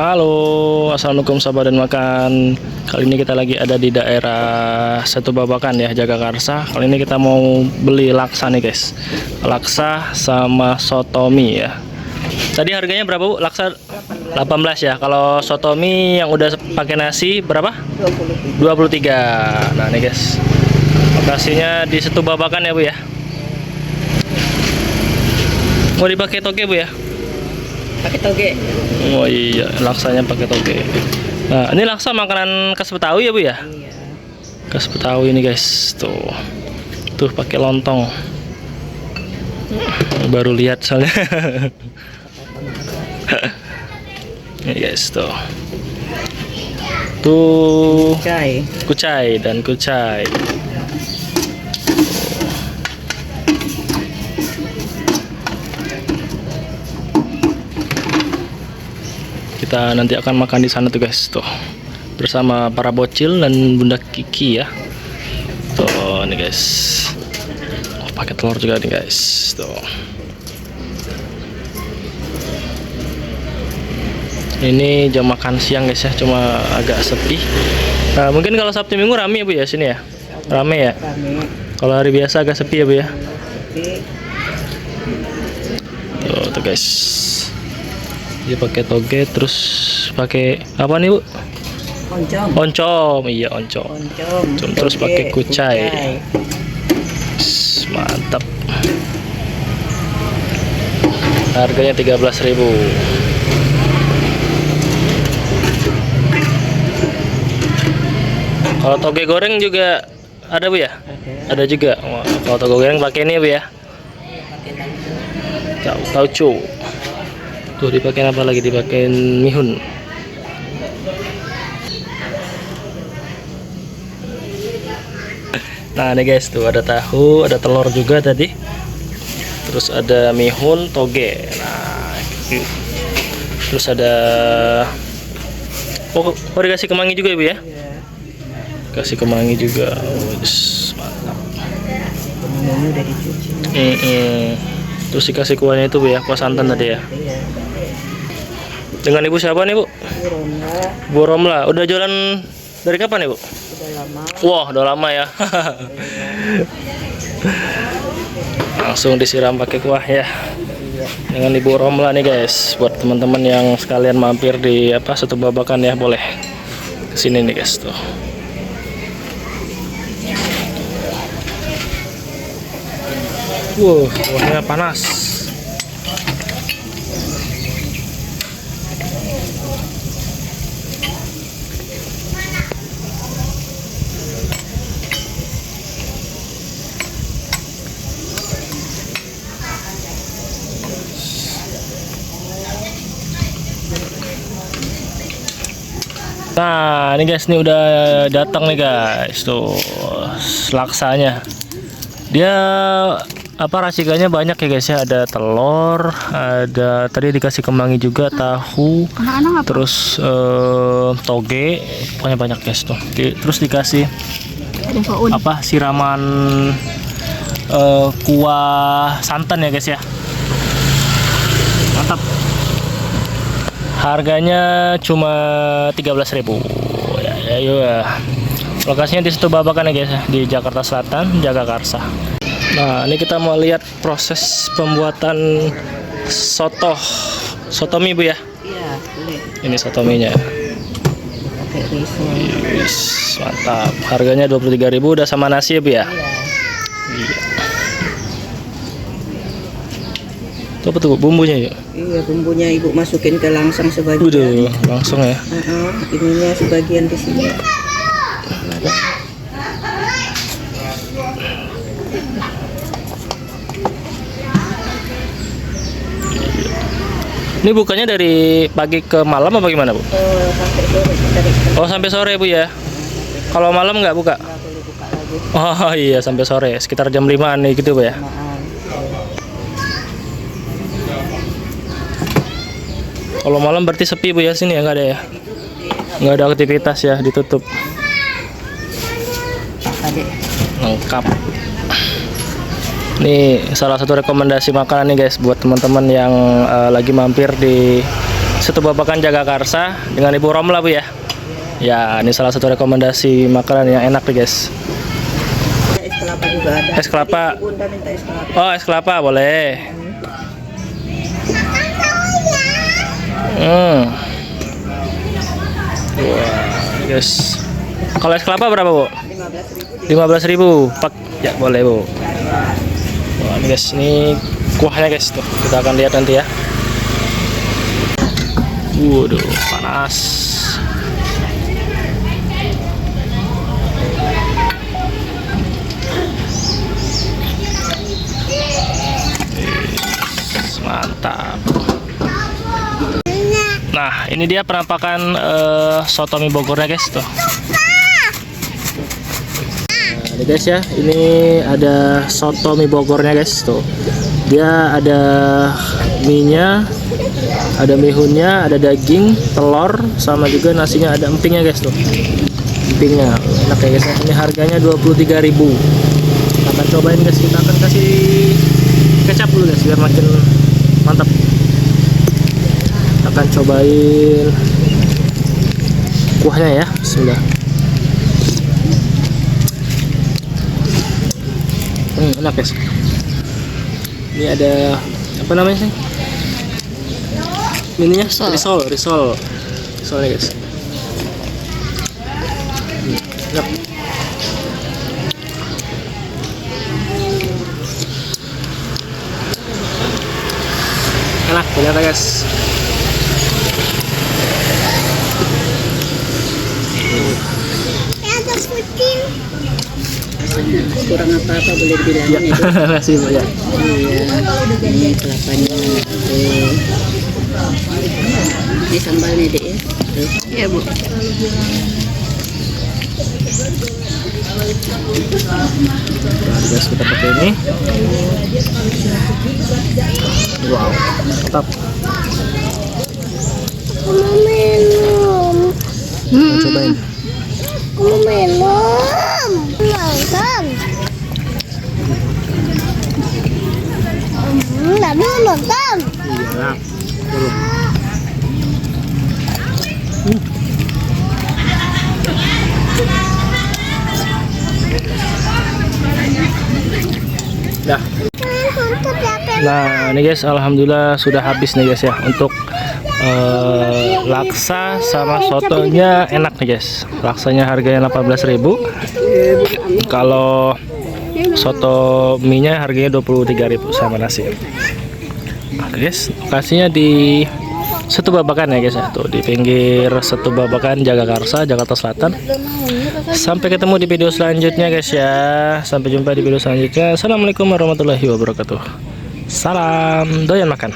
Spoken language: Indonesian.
Halo, assalamualaikum sahabat dan makan. Kali ini kita lagi ada di daerah Setu Babakan ya, Jagakarsa. Kali ini kita mau beli laksa nih guys, laksa sama sotomi ya. Tadi harganya berapa Bu? Laksa 18 ya. Kalau sotomi yang udah pakai nasi berapa? 23. Nah nih guys, lokasinya di Setu Babakan ya Bu ya. Mau dipakai toge Bu ya? Pakai toge. Oh iya, laksanya pakai toge. Nah, ini laksa makanan khas Betawi ya Bu ya? Iya. Khas Betawi ini guys, tuh. Tuh pakai lontong. Baru lihat soalnya. Ini guys, tuh. Tuh Kucai. kucai dan kucai. Kita nanti akan makan di sana tuh guys, tuh bersama para bocil dan Bunda Kiki ya. Tuh nih guys, oh, pakai telur juga nih guys, tuh. Ini jam makan siang guys ya, cuma agak sepi. Nah, mungkin kalau Sabtu Minggu rame ya Bu ya sini ya, rame ya. Rame. Kalau hari biasa agak sepi ya Bu ya. Tapi Tuh guys. Dia pakai toge, terus pakai apa nih Bu? oncom. Oncom, iya oncom. Oncom. Terus toge, pakai kucai. Mantap. Harganya 13.000. Kalau toge goreng juga ada Bu ya? Ada juga. Wah, kalau toge goreng pakai ini ya Bu ya? Tauco. Tuh dipakai apa lagi? Dipakai mihun. Nah nih guys, tuh ada tahu, ada telur juga tadi. Terus ada mihun, toge. Nah, terus ada oh dikasih kemangi juga ya Bu ya? Kasih kemangi juga. Mantap. Bumbunya udah dicuci. Terus dikasih kuahnya itu Bu ya, kuah santan tadi ya. Iya. Dengan Ibu siapa nih Bu? Romla Bu Romla. Udah jualan dari kapan nih Bu? udah lama. Wah, udah lama ya. Langsung disiram pakai kuah ya. Dengan Ibu Romla nih guys. Buat teman-teman yang sekalian mampir di Setu Babakan ya, boleh kesini nih guys tuh. Wow, kuahnya panas. Nah, ini guys, nih udah datang nih guys, tuh laksanya. Dia racikannya banyak ya guys ya. Ada telur, ada tadi dikasih kemangi juga, tahu, terus toge, pokoknya banyak guys tuh. Terus dikasih siraman kuah santan ya guys ya. Mantap. Harganya cuma 13.000 ya. Lokasinya di Setu Babakan ya guys ya, di Jakarta Selatan, Jagakarsa. Nah, ini kita mau lihat proses pembuatan sotomi Bu ya. Iya, boleh. Ini sotominya. Pakai risol. Yes, mantap. Harganya 23.000 udah sama nasi ya Bu ya. Iya. Iya. Itu apa tuh Bu, bumbunya ya? Iya, bumbunya Ibu masukin ke langsang sebagian. Udah, langsung ya. Ininya sebagian di sini. Ini bukannya dari pagi ke malam apa gimana Bu? Sampai sore. Oh, sampai sore Bu ya. Kalau malam nggak buka? Nggak boleh buka lagi. Oh iya, sampai sore, sekitar jam 5-an nih gitu Bu ya. Kalau malam berarti sepi Bu ya, sini ya, nggak ada ya? Nggak ada aktivitas ya, ditutup. Lengkap. Ini salah satu rekomendasi makanan nih guys buat teman-teman yang lagi mampir di Setu Babakan Jagakarsa dengan Ibu Romla Bu ya. Ya, ini salah satu rekomendasi makanan yang enak nih guys. Es kelapa juga ada. Es kelapa. Tadi Bunda minta es kelapa. Oh, es kelapa boleh. Wah, guys. Kalau es kelapa berapa Bu? 15.000. 15.000. Pak, ya boleh Bu. Wah, ini guys, ini kuahnya guys tuh. Kita akan lihat nanti ya. Waduh, panas. Mantap. Nah, ini dia penampakan soto mie Bogornya guys tuh. Nah, ini guys ya, ini ada soto mie Bogornya guys tuh. Dia ada mie-nya, ada mihunnya, ada daging, telur, sama juga nasinya, ada empingnya guys tuh. Empingnya enak ya guys. Ini harganya 23.000. Kita akan cobain guys. Kita akan kasih kecap dulu guys biar makin mantap. Kita akan cobain kuahnya ya. Bismillah. Enak guys. Ini ada apa namanya sih? Ininya risol risolnya guys. Enak. Enak ternyata guys. Kurang apa-apa boleh dibilang Ya, ya. Dek. makasih Bu ya. Iya. Ini kelapanya. Tuh. Ini sambalnya dek ya. Tuh. Iya Bu. Nah, guys, kita pakai ini. Wow, mantap. Kita cobain. Iya. Belum. Dah. Nah, ini guys, alhamdulillah sudah habis nih guys ya untuk laksa sama sotonya enak nih guys. Laksanya harganya 18.000. Kalau soto mie-nya harganya 23.000 sama nasi. Oke guys, lokasinya di Setu Babakan ya guys ya. Tuh di pinggir Setu Babakan Jagakarsa, Jakarta Selatan. Sampai ketemu di video selanjutnya guys ya. Sampai jumpa di video selanjutnya. Assalamualaikum warahmatullahi wabarakatuh. Salam doyan makan.